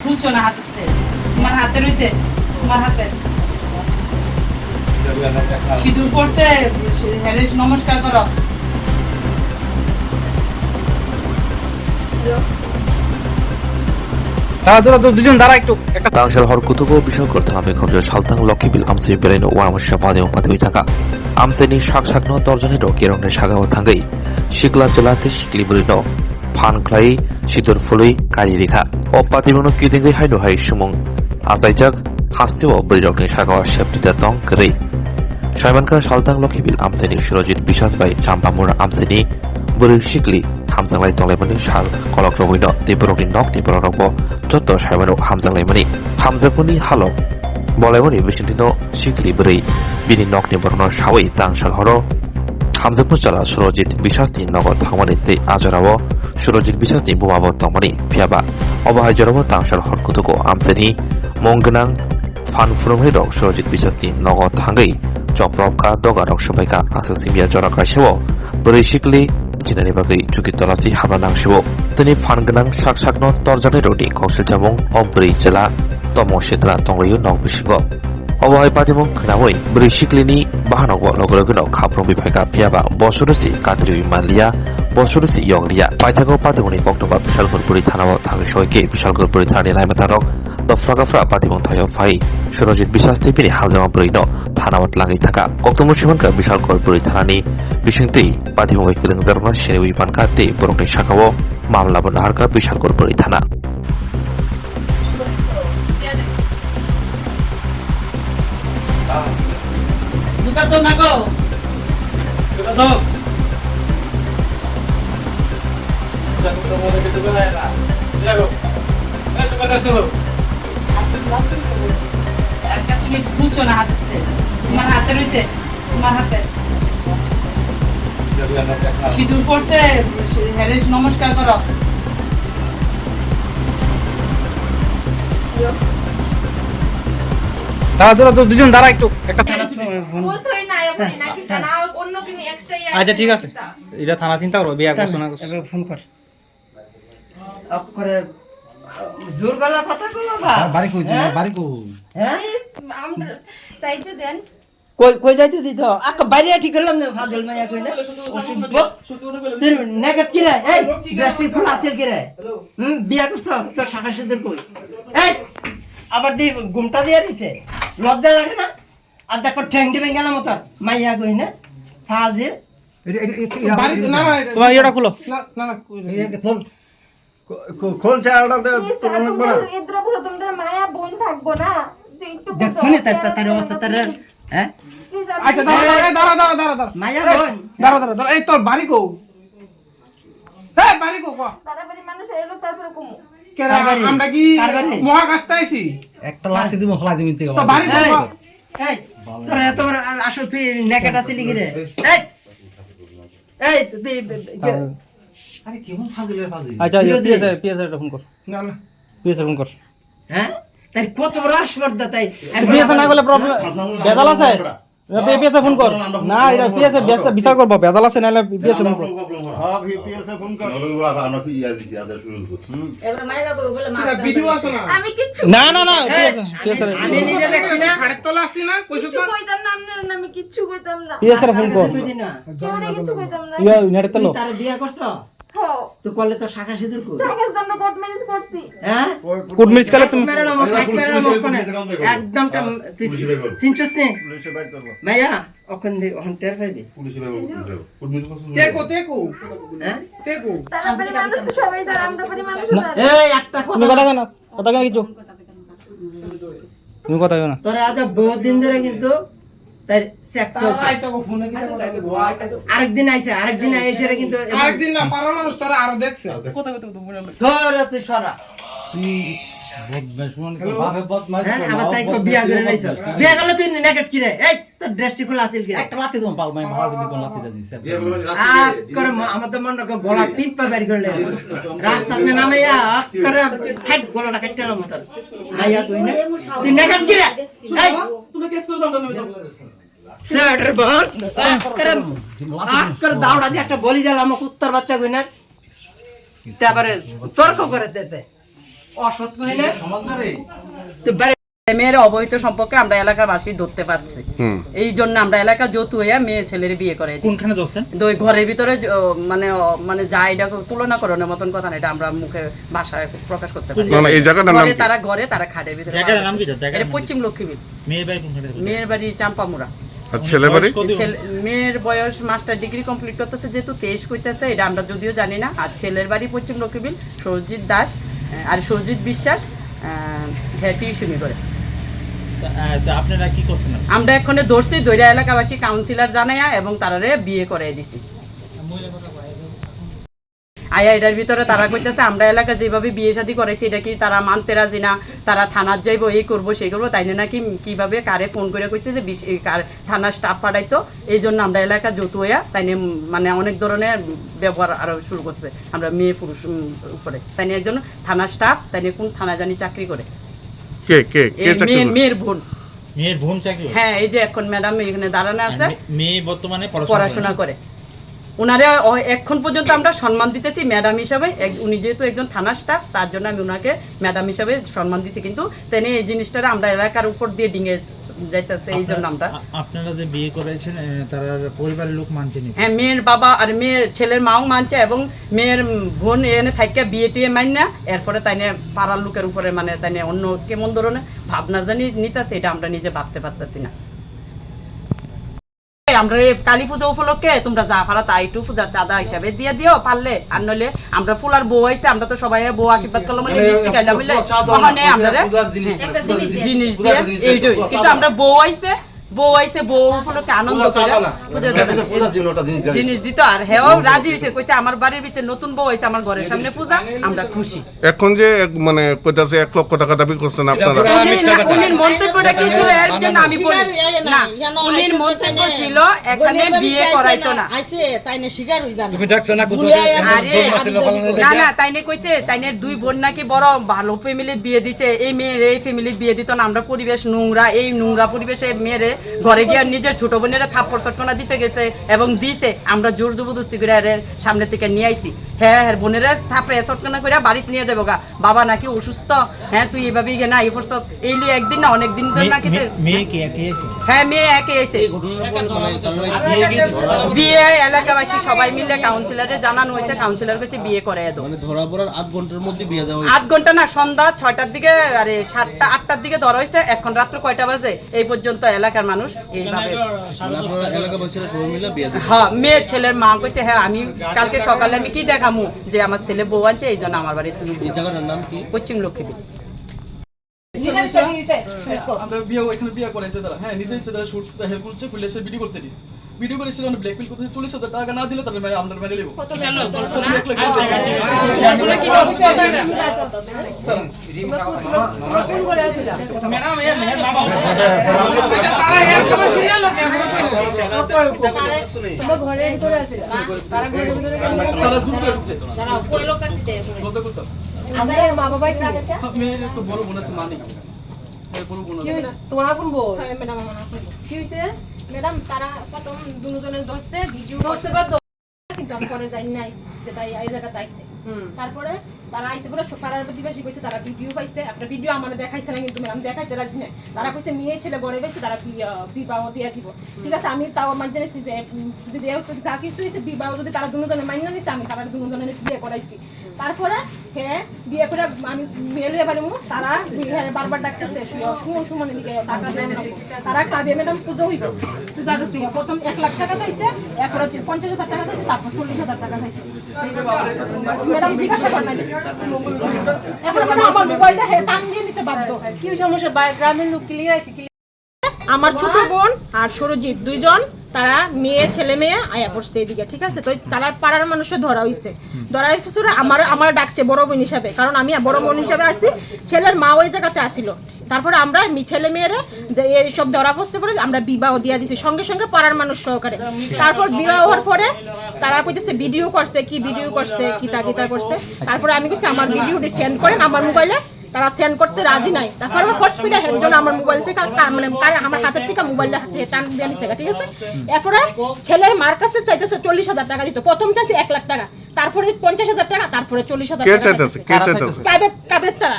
খুলছো না হাতে, তোমার হাতে রয়েছে, তোমার হাতে সিঁদুর পড়ছে, হ্যারে নমস্কার করো। দুজন দাঁড়া একটু একটা Tangsel Horkutugo Bishal Kurtami Kobjo Saltang Lokibil Amsi Belen Wamasha Pade Pade Taka Amseni Shak Shakno Torjaniro Kirong Shagawa Tangai Shikla Jelati Shikli Burino Pan Clay Shidur Fully Kairika O Patimono Kitingi Haido Hai Shumong Asaijak Hastio Burino Shagawa Sheptita Tong Kri Shaimanka Saltang Lokibil Amseni Shirojit Bishas by Champamura Amseni Buri Shikli Hamzalai Tolemani Shal Kolok Robino Tiburoki Nok Tiburobo Joto Shaimano Hamzalaimani Hamzapuni Halo Bolemoni Vicentino Shikli Bri Bini Nok Tiburono Shawi Tangsal Horo Hamzapuchala Surojit Bishasti Nogot Hamanite Azarawo Surojit Bishasti Bumabo Tomani Piaba Obahajarawo Tangsal Horkutuko Amseni Monganang Fan Furumhido Surojit Bishasti Nogot Hangai Joprobka Dogarok Shubaika Asasimia Jorakashewo Bri Shikli Jinani bagai cuki tolasi habanang shiwo tani fanganang sak-sakno torjani rodi kongsil jamung obri jela tomo setra tongriyu nong bisingo obohai patimung khnawai bri siklini bahanogo logologino khaprom biphaika piaba bosurusi katri manlia bosurusi yonglia paithago patimuni boktoba bisalgurpuri thanao thangshoike bisalgurpuri thani naimatarok dofragafra patimung thayo phai surojit bisasti bini haljama brino thanawat langai thaka koktomu simanka bisalgurpuri thanani bisingtei patimung kilengjarna shenewi pankate borokni sakao mamla bonaharka bisalgurpuri thana দুটা তো নাগো দুটো তো মধ্যে কিছু বলে না দেখো এই তোমার কাছে চলো একটা তুমি খুলছো না হাতে, তোমার হাতে রয়েছে, তোমার হাতে সিঁদুর পড়ছে, হ্যারে নমস্কার করো। দাঁড়া দুজন দাঁড়া একটু একটা আচ্ছা ঠিক আছে এটা থানা চিন্তা করো বিয়া করছো না ফোন কর করে জোর গলা কথা কইবা বাড়ি কই বাড়ি কই হ্যাঁ আমরা চাইতে দেন কই কই যাইতে দিত আক বাইরে ঠিক করলাম না ফাজল মাইয়া কইলে তুই নেগেট কি রে এই দৃষ্টি ফুল আসেল কি রে বিয়া করছ তোর শাখা সিদ্ধর কই এই আবার দি গুমটা দিয়া দিছে লজ্জা লাগে না আর দেখো ঠ্যাং দিবেন গেল মত মাইয়া কই না ফাজিল তোমার এটা খুলো না খোল খোল চালটা তো অনেক বড় ইদ্রব তোমরা মায়া বোন থাকবো না একটু দেখছো না তার অবস্থা তার হ্যাঁ আচ্ছা দাঁড়া মায়া বোন দাঁড়া এই তোর বাড়ি কো হ্যাঁ বাড়ি কো তাড়াতাড়ি মানুষ এলো তারপরে কমু কেরা আমরা কি মহাকাশে আইছি একটা লাঠি দিব ফলাই দিবি থেকে তো বাড়ি কো এই তোর এত আসো তুই নেকেট আছিলি কি রে এই এই তুই আরে কেমন ফাজিলের ফাজিল আচ্ছা পিএসআর ফোন কর না পিএসআর ফোন কর হ্যাঁ তাই কত বড় আসপর্দা তাই পিএসআর না গেলে প্রবলেম বেদাল আছে পিএসআর ফোন কর না এটা পিএসআর বিচার করব বেদাল আছে নালে পিএসআর ফোন কর হ্যাঁ পিএসআর ফোন কর নলগো আমরা কি ইয়া দিছি আদা শুরু করব এবারে মাইগা কই বলে মাছ ভিডিও আছে না আমি কিচ্ছু না পিএসআর আমি নিজে দেখছি না খাড়ের তলা আসছি না কইছো কিচ্ছু কইতাম না আপনার আমি কিচ্ছু কইতাম না পিএসআর ফোন কর তুই দিনা জীবনে কিচ্ছু কইতাম না ইয়া নেটে তলো তুই তার বিয়া করছ হ্যাঁ তুই করলে তো শাখা সিঁদুর কর চাইকাস আমরা কোর্ট ম্যারেজ করছি হ্যাঁ কোড মিস করলে তুমি মেরে নাম একদম তুই চিনছস নে পুলিশে বাইক করব মাইয়া ওখান দিয়ে ওখান টের পাইবি পুলিশে বাইক করব পুলিশ তেকো হ্যাঁ তাড়াতাড়ি মানুষ তো সবাই তার আমরা বাড়ি মানুষ তার এই একটা তুমি কথা কথা কেন কিছু তুমি কথা কেন তোরা আজ বহুত দিন ধরে কিন্তু তাই সেক্স আরেকদিন আইসে কিন্তু আরেকদিন না পারা মানুষ তোরা আরো দেখছে কথা ধরে তুই সরা হ্যাঁ আবার তাই কো বিয়া করে নাইছ বিয়া করলে তুই নেকেট কি রে এই তোর ড্রেসটি খুলে আছিল কি একটা লাথি দম পাল মাই মাল দিবি কোন লাথি দিছি বিয়ে বলে করে আমার তো মন গলা টিপ পা বের করলে রাস্তাতে নামাইয়া করে হেড গলাটা কাটতে মত মাইয়া কই না তুই নেকেট কি রে এই তুমি কেস করে দাও না স্যার বল করে দাওড়া দিয়ে একটা বলি দিলাম কুত্তার বাচ্চা কই না তারপরে তর্ক করে দিতে অসৎ কইলে তো মেয়ের অবৈধ সম্পর্কে আমরা এলাকাবাসী ধরতে পারছি, এই জন্য আমরা এলাকা যৌথ হইয়া মেয়ে ছেলের বিয়ে করে কোনখানে ধরছেন? ঘরের ভিতরে মানে যা এটা তুলনা করানোর মতন কথা না, এটা আমরা মুখে ভাষায় প্রকাশ করতে পারি। ঘরে তারা খাটের ভিতরে। এটা পশ্চিম লক্ষ্মীবিল। মেয়ের বাড়ি চাম্পামুড়া। মেয়ের বয়স মাস্টার ডিগ্রি কমপ্লিট করতেছে, যেহেতু 23 কইতেছে, এটা আমরা যদিও জানি না। আর ছেলের বাড়ি পশ্চিম লক্ষ্মীবিল, সৌজিৎ দাস আর সৌজিৎ বিশ্বাস, হ্যাঁ টিউশনি করে। আপনারা কি করছেন? আমরা এখানে ধরছি, দৈরা এলাকাবাসী কাউন্সিলর জানাইয়া এবং তারারে বিয়ে করে দিছি। আয়া এটার ভিতরে তারা কইতেছে আমরা এলাকা যেভাবে বিয়ে শাদী করাইছি এটা কি তারা মানতে রাজি না, তারা থানার যাইবো, এই করবো সেই করবো, তাই নাকি কিভাবে কারে ফোন করে কইছে যে থানার স্টাফ পাঠাইতো, এই জন্য আমরা এলাকা যৌথ হইয়া তাই মানে অনেক ধরনের ব্যবহার আরো শুরু করছে আমরা মেয়ে পুরুষ উপরে। তাই একজন থানার স্টাফ, তাই কোন থানা জানি চাকরি করে, মেয়ের বোন। মেয়ের বোন চাকরি? হ্যাঁ, এই যে এখন ম্যাডাম এখানে দাঁড়ানো আছে, মেয়ে বর্তমানে পড়াশোনা করে। ওনারে এখন পর্যন্ত আমরা সম্মান দিতেছি ম্যাডাম হিসাবে, উনি যেহেতু একজন থানা স্টাফ, তার জন্য আমি ওনাকে ম্যাডাম হিসাবে সম্মান দিছি। কিন্তু তেনে এই জিনিসটা আমরা এলাকার উপর দিয়ে ডিঙে যাইতেছে, এই জন্য আমরা। আপনারা যে বিয়ে করেছেন তার পরিবারের লোক মানছে না? হ্যাঁ, মেয়ের বাবা আর মেয়ের ছেলের মাও মানছে, এবং মেয়ের বোন এনে থাইকা বিয়ে টিয়ে মাইন না, এরপরে তাইনে পাড়ার লোকের উপরে মানে তাইনে অন্য কেমন ধরনের ভাবনা জানি নিতেছে, এটা আমরা নিজে ভাবতে পারতেছি না। আমরা কালী পুজো উপলক্ষে তোমরা যা পারো তাই একটু পূজার চাঁদা হিসাবে দিয়ে দিও পারলে, আর নইলে আমরা ফুলার বউ আইছে, আমরা তো সবাই বউ আশীর্বাদ করলাম মিষ্টি খাইলাম মিলে ওখানে আমরা জিনিস দিয়ে এইটাই। কিন্তু আমরা বউ আইছে বউ উপলক্ষে আনন্দ করে জিনিস দিত, আর হেও রাজি হয়েছে, কইছে আমার বাড়ির ভিতরে নতুন বউ হয়েছে, আমার ঘরের সামনে পূজা, আমরা খুশি। এখন যে মানে কইতাছে 1 লক্ষ টাকা দাবি করছেন আপনারা, উনির মন্তব্যটা কি ছিল এর জন্য আমি বলি না, উনির মন্তব্য ছিল এখানে বিয়ে করাইতো না। না না, তাইনে কইছে তাইনের 2 বোন নাকি বড় ভালো ফ্যামিলির বিয়ে দিছে, এই মেয়ের এই ফ্যামিলির বিয়ে দিত না, আমরা পরিবেশ নোংরা, এই নোংরা পরিবেশে মেয়ের ঘরে গিয়ে নিজের ছোট বোনেরা থাপ্পড় চটকনা দিতে গেছে এবং দিছে, আমরা জোর জবরদস্তি করে সামনে থেকে নিয়ে আইছি। হ্যাঁ, বোনেরা থাপড়ে চটকনা করে বাড়িতে নিয়ে দেবো গা, বাবা নাকি অসুস্থ, হ্যাঁ তুই এভাবেই গে না, এই পরশত এই একদিন না অনেকদিন ধরে নাকি। হ্যাঁ, মেয়ে একে এসে বিয়ে এলাকাবাসী সবাই মিলে কাউন্সিলরে জানানো হয়েছে, কাউন্সিলর কাছে বিয়ে করে দেবো। ধরা পড়ার 8 ঘন্টার মধ্যে বিয়ে দেওয়া? 8 ঘন্টা না, সন্ধ্যা 6টার দিকে, আরে 7টা 8টার দিকে ধরা হয়েছে, এখন রাত্র কয়টা বাজে এই পর্যন্ত এলাকার মানুষ এইভাবে এলাকাবাসীরা সবাই মিলে বিয়ে দেয়। হ্যাঁ, মেয়ের ছেলের মা কইছে হ্যাঁ আমি কালকে সকালে আমি কি দেখামু যে আমার ছেলে বউ আনছে, এই জন্য আমার বাড়ি। এই জায়গাটার নাম কি? পশ্চিম লক্ষ্মীবিল। আমরা এখানে বিয়ে করাইছে তারা, হ্যাঁ নিজে ইচ্ছে তারা শুট হেল্প করছে, পুলিশ ভিডিও করছে, ভিডিও করে ছিল ব্ল্যাকমেল করতে 40,000 টাকা না দিলে তাহলে আমরা মেরে নেব। বড় বোন আছে মানিক, তোমার আপন বউ? কি হয়েছে ম্যাডাম? তারা প্রথম দুজনের ধরছে, ভিডিও করতে পারতো, কিন্তু আমি পরে যাই না যে তাই এই জায়গাতে আইছে। তারপরে তারা আইছে বলে পাড়ার প্রতিবেশী কইছে তারা ভিডিও পাইছে, একটা ভিডিও আমার দেখাইছে না, কিন্তু আমি দেখাইতে রাজি না। তারা কইছে মেয়ে ছেলে গড়ে গেছে, তারা বিবাহ দিয়ে দিব। ঠিক আছে, আমি তাও আমার জেনেছি যে যদি যা কিছু হয়েছে বিবাহ যদি তারা দুজনে মান্য নিচ্ছে, আমি তারা দুজনের বিয়ে করাইছি। তারপরে হ্যাঁ বিয়ে করে আমি মেলে এবারে তারা বারবার ডাকতেছে সুমনের দিকে টাকা দেয় না, তারা কাঁদে ম্যাডাম পুজো হইব, পূজা ঢুকছিল প্রথম 1 লাখ টাকা চাইছে, এখন 50,000 টাকা চাইছে, তারপর 40,000 টাকা চাইছে। ম্যাডাম জিজ্ঞাসা করেন এখন আমার মোবাইলটা টান দিয়ে নিতে বাধ্য। কি সমস্যা? গ্রামের লোক ক্লিয়ার আছে, আমার ছোট বোন আর সরজিৎ 2 জন, তারা ছেলে মেয়ে আয়া পড়ছে এদিকে। ঠিক আছে, তো তারা পাড়ার মানুষে ধরা হয়েছে, আমার ডাকছে বড় বোন হিসাবে, কারণ আমি বড় বোন হিসাবে আছি, ছেলের মা ওই জায়গাতে আসিল। তারপরে আমরা ছেলে মেয়েরা এইসব ধরা পড়ছে পরে আমরা বিবাহ দিয়ে দিছি সঙ্গে সঙ্গে পাড়ার মানুষ সহকারে। তারপর বিবাহ হওয়ার পরে তারা কইতেছে ভিডিও করছে, কি ভিডিও করছে, কিতা করছে। তারপরে আমি কইছি আমার ভিডিওটি সেন্ড করেন আমার মোবাইলে, তারা সেন্ড করতে রাজি নাই। তারপর আমার ফটপিটা একজন আমার মোবাইল থেকে মানে আমার হাতের থেকে মোবাইলটা টান দিয়ে নিছে, ঠিক আছে। এরপরে ছেলের মার কাছে চাইতেছে 40,000 টাকা দিত। প্রথম চাইছে 1 লাখ টাকা, তারপরে 50,000 টাকা, তারপরে 40,000 কে টাকা। চাইতেছে কে চাইতেছে কাবের তারা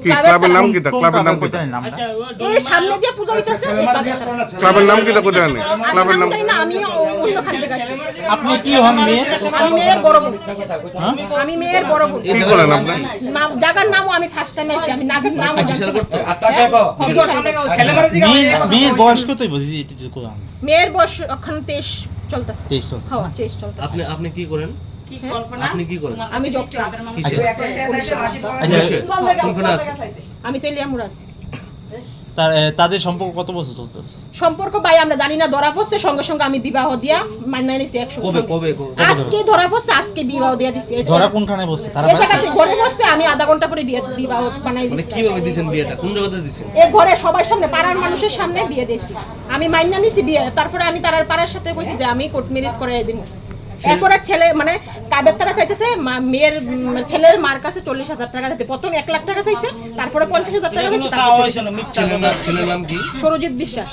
কি ক্লাবের নাম কি ক্লাবের নাম কি এই সামনে যে পূজা হইতাছে ক্লাবের নাম কি কই জানেন ক্লাবের নাম আমি অন্য খান থেকে আসছি। আপনি কি হন মেয়ে? আমি মেয়ের বড় বোন। আমি মেয়ের বড় বোন। কি করেন আপনি জায়গার নামও আমি ফার্স্ট টাইম আইছি, আমি নাগের নাম মেয়ের বয়স কতই বুঝি একটু কম? মেয়ের বয়স এখন 23 চলতেছে। 23 চলতেছে। হ্যাঁ 23 চলতেছে। আপনি কি করেন? আপনি কি করেন? আমি জব করি। কোনখানে আছেন? আমি তেলিয়ামুড় আছি। তাদের সম্পর্ক কত বছর চলতেছে? সম্পর্ক ভাই আমরা জানি না, ধরা পড়ছে সঙ্গে সঙ্গে আমি বিবাহ দিয়া মাইনা নিছি 100। কবে আজকে ধরা পড়ছে, আজকে বিবাহ দিয়া দিছি। ধরা কোনখানে বসছে তারা? এই জায়গাতে ঘরে বসছে, আমি আধা ঘন্টা পরে বিবাহ বানাই মানে দিছি। কিভাবে দিবেন বিয়েটা? কোন জায়গাতে দিবেন? এই ঘরে সবার সামনে, পাড়ার মানুষের সামনে বিয়ে দিয়েছি। আমি মাইনা নিছি বিয়ে, তারপরে আমি তার পাড়ার সাথে কইছি যে আমি কোর্ট ম্যারেজ করে দিব। এরপরে ছেলে মানে কাদের তারা চাইতেছে মেয়ের ছেলের মার কাছে 40,000 টাকা দিতে। প্রথম 1 লাখ টাকা চাইছে, তারপরে 50,000 টাকা দিয়েছে। ছেলের নাম কি? সরজিৎ বিশ্বাস।